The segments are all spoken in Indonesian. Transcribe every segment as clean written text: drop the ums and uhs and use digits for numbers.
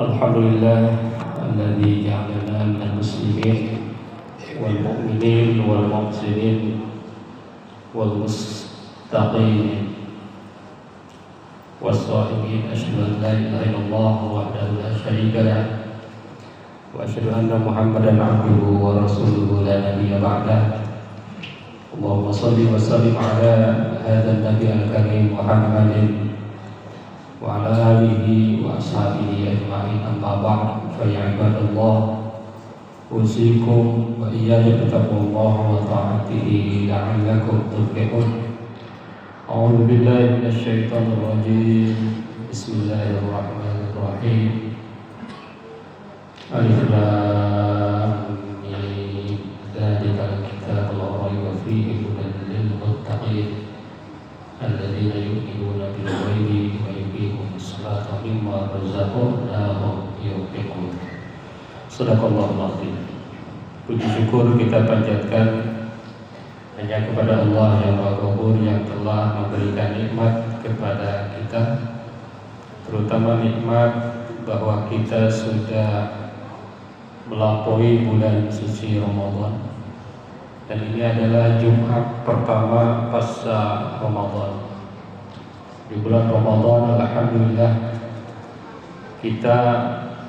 Alhamdulillah alladzi ja'alana minal muslimin wal mu'minin wal muhsinin wal mustaqim was-shahimin asyhadu an la ilaha illallah wahdahu la syarika lah wa asyhadu anna Muhammadan abduhu wa rasuluhu la nabiyya ba'dah. Allahumma shalli wa sallim ala hadzal nabiyil karim Muhammadin wa ala alihi wa ashabihi ajma'in, amma ba'd. Fa ya ibadallah, usikum wa iyaya bittaqwallahi wa ta'atihi la'allakum tuflihun. A'udzu billahi minasy syaithanir rajim. Bismillahirrahmanirrahim. Alif lam mim. Dzalikal kitabul la raiba fihi hudan lil muttaqin alladzina yu'minuna bil ghaibi wa yuqimuna as-salata mimma razaqnahum yunfiqun. Shadaqallahul azim. Puji syukur kita panjatkan hanya kepada Allah yang Maha Ghafur, yang telah memberikan nikmat kepada kita, terutama nikmat bahwa kita sudah melampaui bulan suci Ramadan. Dan ini adalah Jumat pertama pasca Ramadan. Di bulan Ramadan, alhamdulillah, kita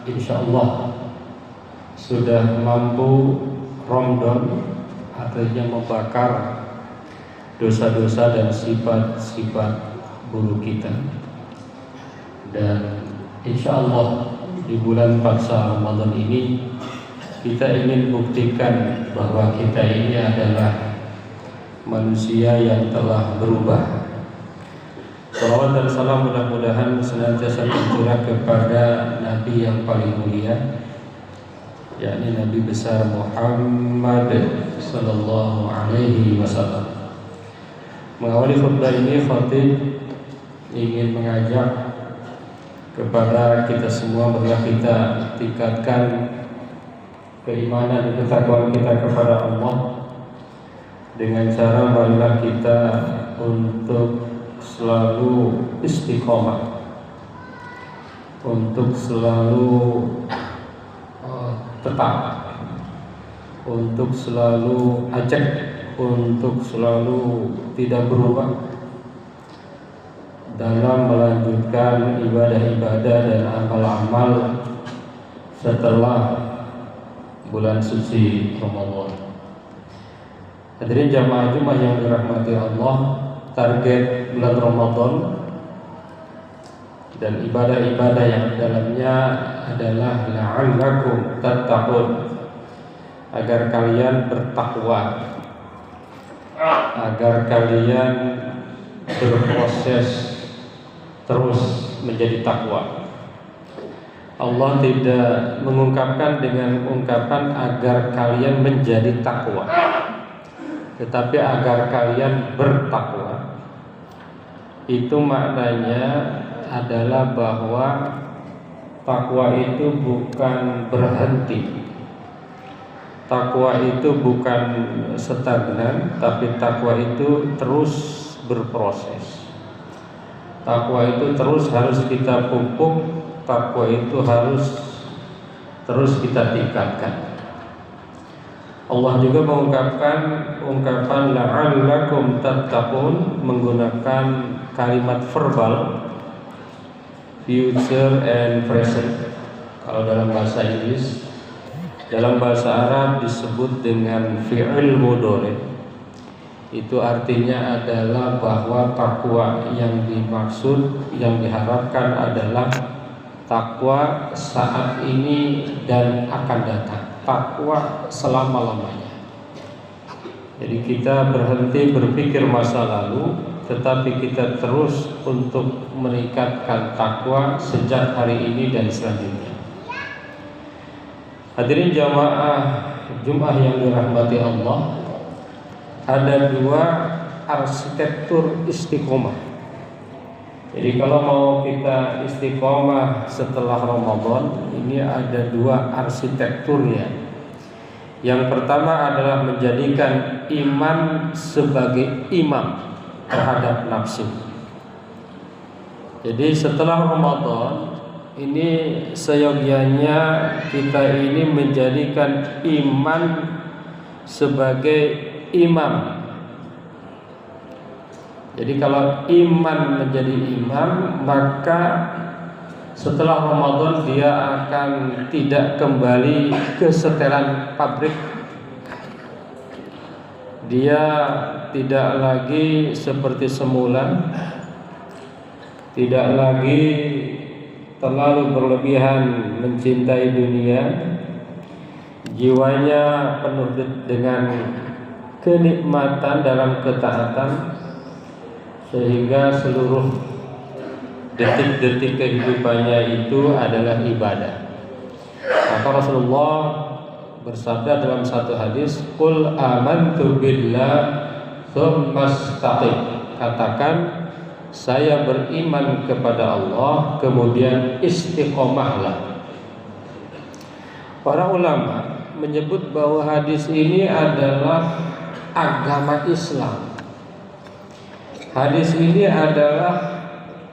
insyaallah sudah mampu Ramadan, artinya membakar dosa-dosa dan sifat-sifat buruk kita. Dan insyaallah di bulan pasca Ramadan ini kita ingin buktikan bahwa kita ini adalah manusia yang telah berubah. Salawat dan salam mudah-mudahan senantiasa tercurah kepada Nabi yang paling mulia, yakni Nabi besar Muhammad sallallahu alaihi wasallam. Mengawali khutbah ini, khatib ingin mengajak kepada kita semua bahwa kita tingkatkan keimanan dan ketakwaan kita kepada Allah dengan cara marilah kita untuk selalu istiqomah, untuk selalu tetap, untuk selalu ajak, untuk selalu tidak berubah dalam melanjutkan ibadah-ibadah dan amal-amal setelah bulan suci Ramadan. Hadirin jamaah Jumat yang dirahmati Allah, target bulan Ramadan dan ibadah-ibadah yang dalamnya adalah la'allakum tattaqun, agar kalian bertakwa, agar kalian berproses terus menjadi takwa. Allah tidak mengungkapkan dengan ungkapan agar kalian menjadi takwa, tetapi agar kalian bertakwa. Itu maknanya adalah bahwa takwa itu bukan berhenti, takwa itu bukan stagnan, tapi takwa itu terus berproses. Takwa itu terus harus kita pupuk, takwa itu harus terus kita tingkatkan. Allah juga mengungkapkan ungkapan la'allakum tattaqun menggunakan kalimat verbal future and present. Kalau dalam bahasa Inggris, dalam bahasa Arab disebut dengan fi'il mudhari. Itu artinya adalah bahwa takwa yang dimaksud, yang diharapkan adalah takwa saat ini dan akan datang, takwa selama-lamanya. Jadi kita berhenti berpikir masa lalu, tetapi kita terus untuk meningkatkan takwa sejak hari ini dan selanjutnya. Hadirin jamaah Jumat yang dirahmati Allah, ada dua arsitektur istiqomah. Jadi kalau mau kita istiqomah setelah Ramadan, ini ada dua arsitekturnya. Yang pertama adalah menjadikan iman sebagai imam terhadap nafsu. Jadi setelah Ramadan ini seyogyanya kita ini menjadikan iman sebagai imam. Jadi kalau iman menjadi imam, maka setelah Ramadan dia akan tidak kembali ke setelan pabrik. Dia tidak lagi seperti semula, tidak lagi terlalu berlebihan mencintai dunia. Jiwanya penuh dengan kenikmatan dalam ketaatan, sehingga seluruh detik-detik kehidupannya itu adalah ibadah. Maka Rasulullah bersabda dalam satu hadis, "Qul amantu billah tsumma istaqim." Katakan, saya beriman kepada Allah, kemudian istiqomahlah. Para ulama menyebut bahwa hadis ini adalah agama Islam. Hadis ini adalah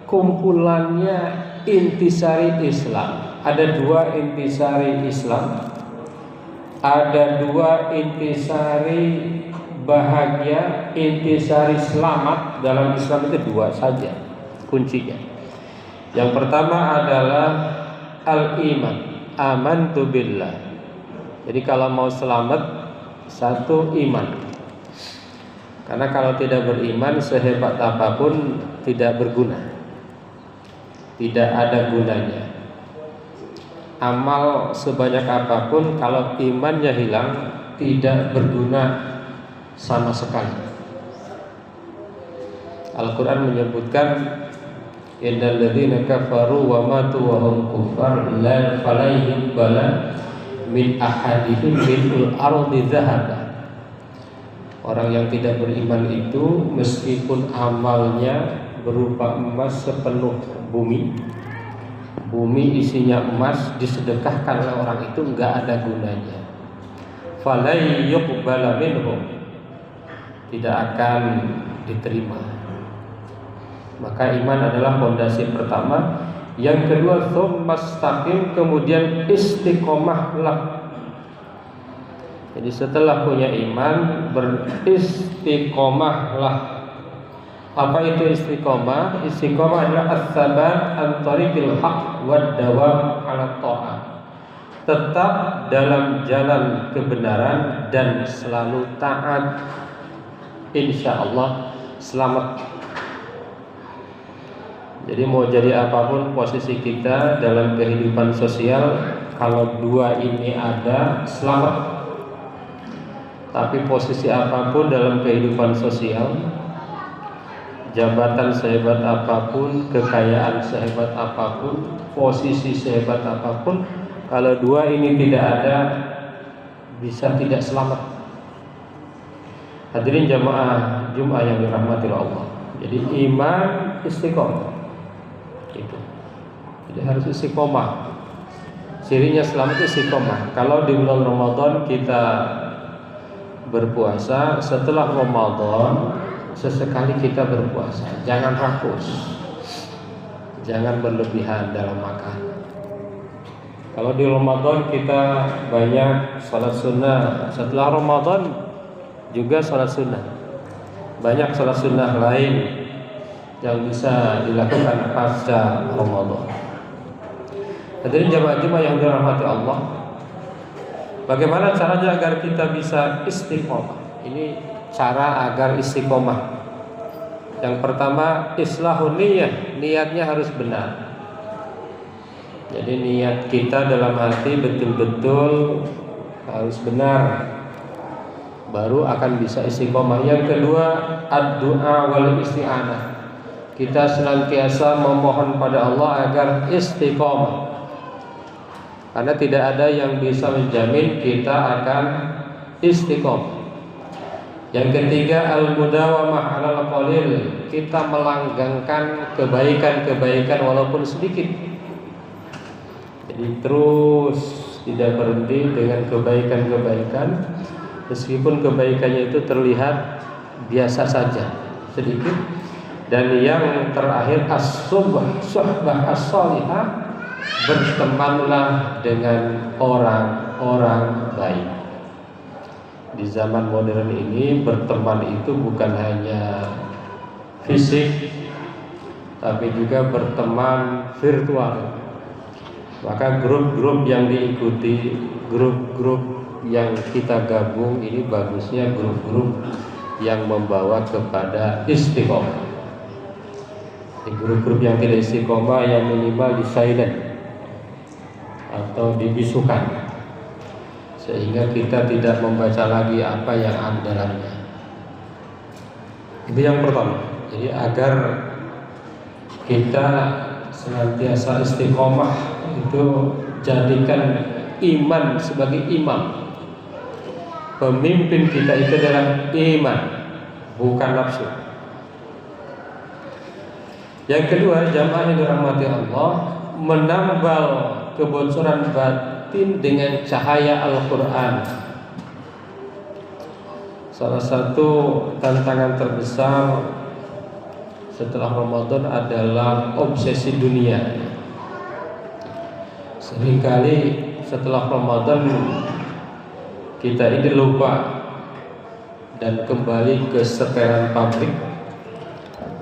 kumpulannya intisari Islam. Ada dua intisari Islam, ada dua intisari bahagia, intisari selamat. Dalam Islam itu dua saja kuncinya. Yang pertama adalah al-iman, amantu billah. Jadi kalau mau selamat, satu iman. Karena kalau tidak beriman, sehebat apapun tidak berguna, tidak ada gunanya. Amal sebanyak apapun, kalau imannya hilang, tidak berguna sama sekali. Al-Quran menyebutkan, innal ladzina kafaru wa matu wa hum kuffar la falaihim bala min ahadihim bil ardi dhahaba. Orang yang tidak beriman itu meskipun amalnya berupa emas sepenuh bumi, bumi isinya emas, disedekahkan oleh orang itu enggak ada gunanya. Falai yuqbala minhum, tidak akan diterima. Maka iman adalah fondasi pertama. Yang kedua, tsumastaqim, kemudian istiqomahlah. Jadi setelah punya iman, beristiqomahlah. Apa itu istiqomah? Istiqomah adalah as-sabat an tariqil haq wad dawam 'ala tha'ah. Tetap dalam jalan kebenaran dan selalu taat. Insyaallah selamat. Jadi mau jadi apapun posisi kita dalam kehidupan sosial, kalau dua ini ada, selamat. Tapi posisi apapun dalam kehidupan sosial, jabatan sehebat apapun, kekayaan sehebat apapun, posisi sehebat apapun, kalau dua ini tidak ada, bisa tidak selamat. Hadirin jamaah Jumat yang dirahmati Allah. Jadi iman istiqomah. Itu. Jadi harus istiqomah. Cirinya selamat istiqomah. Kalau di bulan Ramadan kita berpuasa, setelah Ramadan sesekali kita berpuasa. Jangan rakus, jangan berlebihan dalam makan. Kalau di Ramadan kita banyak salat sunnah, setelah Ramadan juga salat sunnah. Banyak salat sunnah lain yang bisa dilakukan pasca Ramadan. Hadirin jamaah Jumat yang dirahmati Allah, bagaimana caranya agar kita bisa istiqomah? Ini cara agar istiqomah. Yang pertama, islahun niyah, niatnya harus benar. Jadi niat kita dalam hati betul-betul harus benar, baru akan bisa istiqomah. Yang kedua, ad-du'a wal isti'anah. Kita senantiasa memohon pada Allah agar istiqomah. Karena tidak ada yang bisa menjamin kita akan istiqomah. Yang ketiga, al-mudawamah 'alal qalil. Kita melanggengkan kebaikan-kebaikan walaupun sedikit. Jadi terus tidak berhenti dengan kebaikan-kebaikan, meskipun kebaikannya itu terlihat biasa saja, sedikit. Dan yang terakhir as-suhbah as-salihah, bertemanlah dengan orang-orang baik. Di zaman modern ini berteman itu bukan hanya fisik, tapi juga berteman virtual. Maka grup-grup yang diikuti, grup-grup yang kita gabung ini bagusnya grup-grup yang membawa kepada istiqomah. Di grup-grup yang tidak istiqomah, yang minimal di silent atau dibisukan, sehingga kita tidak membaca lagi apa yang ada dalamnya. Itu yang pertama. Jadi agar kita senantiasa istiqomah, itu jadikan iman sebagai imam. Pemimpin kita itu adalah iman, bukan nafsu. Yang kedua, jamaah yang dirahmati Allah, menambal kebocoran batin dengan cahaya Al-Quran. Salah satu tantangan terbesar setelah Ramadan adalah obsesi dunia. Seringkali setelah Ramadan kita ini lupa dan kembali ke setelan pabrik.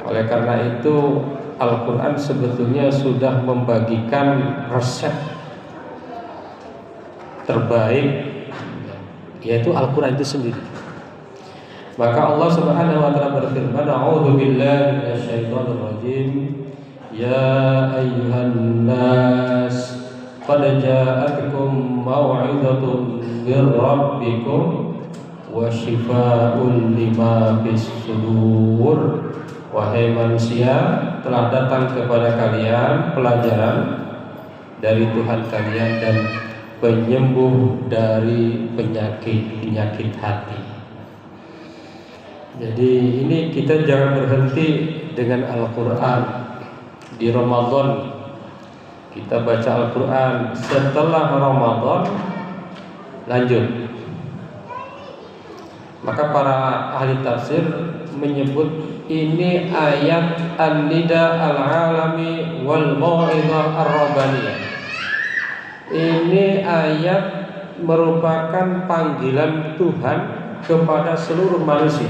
Oleh karena itu Al-Quran sebetulnya sudah membagikan resep terbaik, yaitu Al-Quran itu sendiri. Maka Allah Subhanahu wa taala berfirman, "A'udzu billahi minasyaitonir rajim. Ya ayyuhan nas, qad ja'atkum mau'izatun mir rabbikum wa shifaa'un lima fis sudur." Wahai manusia, telah datang kepada kalian pelajaran dari Tuhan kalian dan penyembuh dari penyakit hati. Jadi ini kita jangan berhenti dengan Al-Quran. Di Ramadan kita baca Al-Quran, setelah Ramadan lanjut. Maka para ahli tafsir menyebut ini ayat An-Nida Al-Alami wal Mau'izah Ar-Rabbaniyah. Ini ayat merupakan panggilan Tuhan kepada seluruh manusia.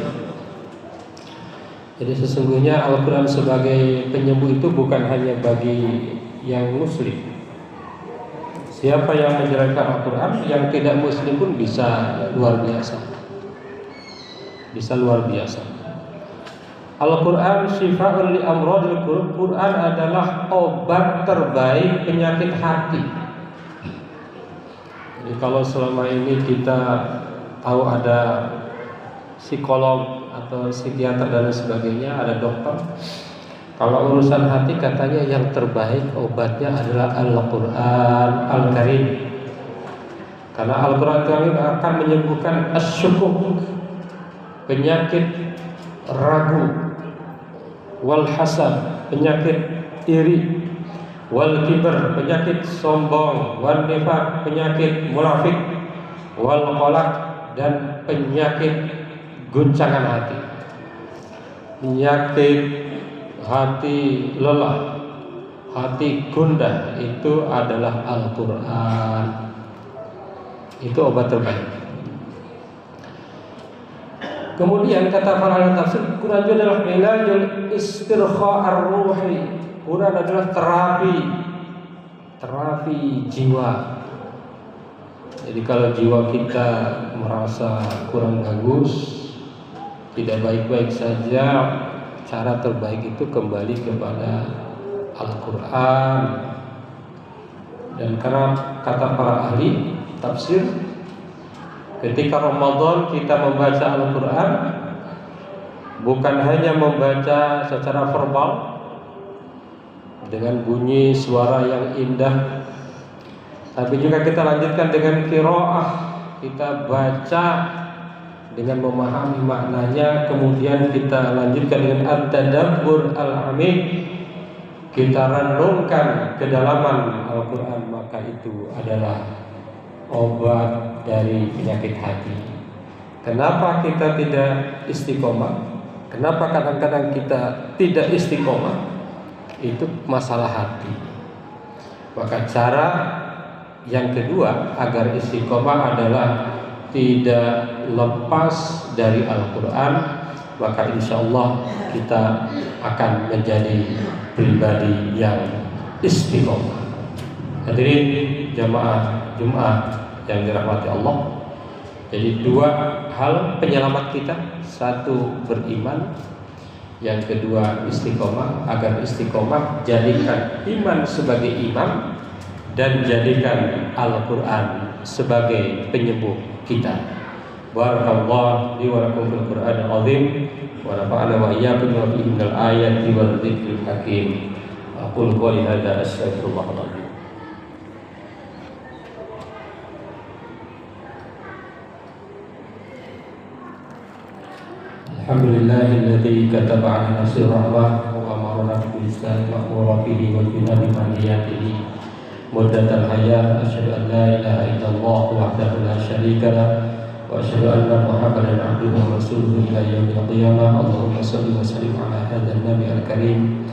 Jadi sesungguhnya Al-Quran sebagai penyembuh itu bukan hanya bagi yang muslim. Siapa yang menjalankan Al-Quran, yang tidak muslim pun bisa luar biasa. Bisa luar biasa. Al-Quran syifa'un li amradil qulub. Quran adalah obat terbaik penyakit hati. Jadi kalau selama ini kita tahu ada psikolog atau psikiater dan sebagainya, ada dokter, kalau urusan hati katanya yang terbaik obatnya adalah Al-Quran Al-Karim. Karena Al-Quran Al-Karim akan menyembuhkan asyukuk, penyakit ragu, wal hasad, penyakit iri, wal kibr, penyakit sombong, wal nifaq, penyakit munafik, wal qalaq, dan penyakit guncangan hati, penyakit hati lelah, hati gundah. Itu adalah Al-Quran. Itu obat terbaik. Kemudian kata para tafsir, Quran itu adalah ilajul istirkha'ar ruhi. Quran adalah terapi jiwa. Jadi kalau jiwa kita merasa kurang bagus, tidak baik-baik saja, cara terbaik itu kembali kepada Al-Quran. Dan karena kata para ahli tafsir, ketika Ramadan kita membaca Al-Quran, bukan hanya membaca secara verbal dengan bunyi suara yang indah, tapi juga kita lanjutkan dengan qiraah. Kita baca dengan memahami maknanya, kemudian kita lanjutkan dengan at-tadabbur al-amik. Kita renungkan kedalaman Al-Quran, maka itu adalah obat dari penyakit hati. Kenapa kita tidak istiqomah? Kenapa kadang-kadang kita tidak istiqomah? Itu masalah hati. Maka cara yang kedua agar istiqomah adalah tidak lepas dari Al-Quran. Maka insya Allah kita akan menjadi pribadi yang istiqomah. Hadirin jamaah Jumat yang dirahmati Allah. Jadi dua hal penyelamat kita, satu beriman, yang kedua istiqomah. Agar istiqomah, jadikan iman sebagai imam dan jadikan Al-Quran sebagai penyembuh kita. Barakallahu li wa lakum fil Qur'anil azim wa nafa'ana wa iyyakum bima fihi minal ayati wal dzikril hakim. Aqulu qouli hadza astaghfirullahal azim. Alhamdulillahilladzi kataba 'ala nafsihi rahmah wa amarna bil ihsani ma'mura bihi wal jinabi manhiyatihi muddatal hayat. Asyhadu an la ilaha illallah wahdahu la syarika lah wa asyhadu anna Muhammadan 'abduhu wa rasuluhu ila yaumil qiyamah. Allahumma shalli wa sallim 'ala hadzal nabi al-karim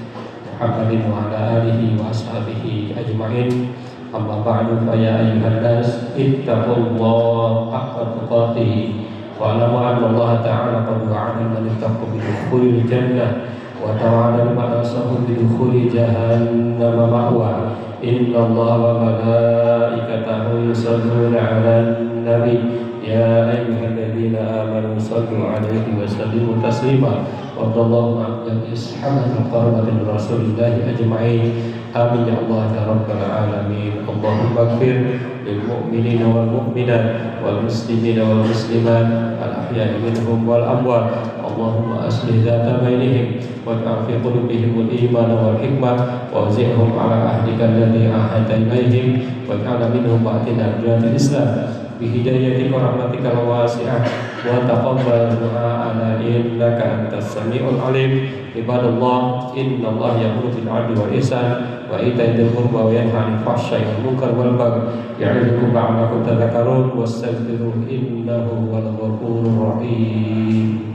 Muhammadin wa 'ala alihi wa ashabihi ajma'in. Amma ba'du, fa ya ayyuhan nas ittaqullaha haqqa tuqatih wa'lamu anna Allah ta'ala qad wa'ada man ittaqa bi dukhulil jannah wa ta'ala liman asahu bi dukhuli jahannam ma'wa. Inna Allah wa malaikatahu yusalluna 'alan nabi ya ayyuhalladzina amanu sallu 'alaihi wa sallimu taslima. Wallahu a'lam bishawabir qurbatin rasulillahi ajma'in. Amin ya Allah ya rabbal alamin. Allahumma ighfir lil mu'minina wal mu'minat wal muslimina wal muslimat al ahya'i minhum wal amwat. Allahumma aslih dzata bainihim waj'al fi qulubihim al iman wal hikmah wa'zihhum ala ahdika alladhi ahadta ilaihim waj'al minhum ba'dina al islam bihidayatika wa rahmatika wasi'ah wa taqabbal du'a'ana innaka antas sami'ul alim. Ibadallah, innallaha ya'muru bil 'adli wal ihsan wa ita'i dzil qurba wa yanha 'anil fahsya'i wal munkar wal baghi ya'idukum la'allakum tadhakkarun wastaghfiruhu innahu huwal ghafurur rahim.